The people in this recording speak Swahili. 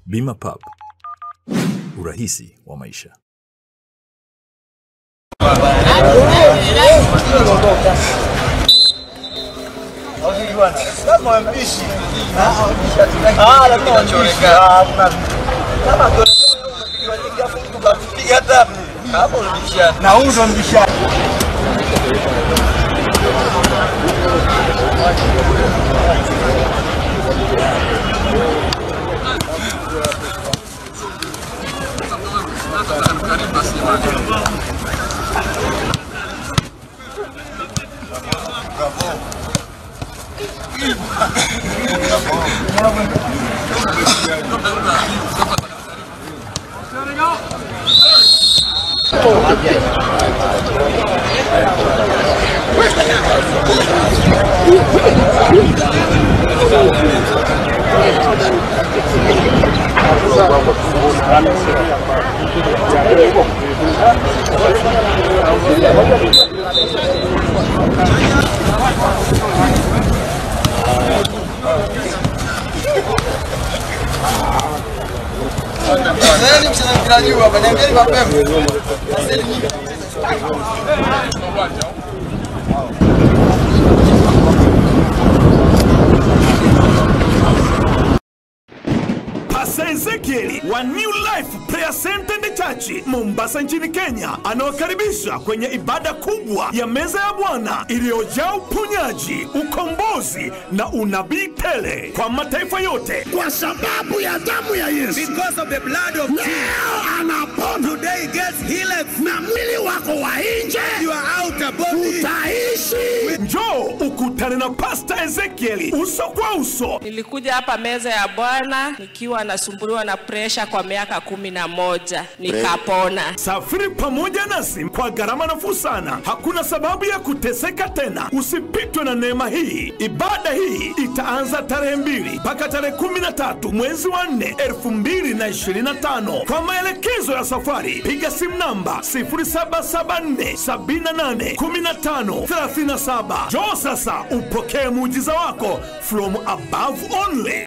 Bima Pub, urahisi wa maisha. Pastor Ezekiel wa New Life Prayer Center and Church Mombasa nchini Kenya anawakaribisha kwenye ibada kubwa ya meza ya Bwana iliyojaa uponyaji, ukombozi na unabii tele kwa mataifa yote kwa sababu ya damu ya Yesu. Because of the blood of Jesus. Anapona. Today gets healed. Na mwili wako wa nje, you are out of body. Utaishi. Njoo ukutane na Pastor Ezekiel uso kwa uso. Nilikuja hapa meza ya Bwana nikiwa nasumbuliwa na pressure kwa miaka 11, nikapona. Safiri pamoja nasi kwa gharama nafuu sana. Hakuna sababu ya kuteseka tena. Usipitwe na neema hii. Ibada hii itaanza tarehe 2 mpaka tarehe 13 mwezi wa 4 2025. Kwa maelekezo ya safari piga simu namba 0774781537. Njoo sasa upokee muujiza wako from above only.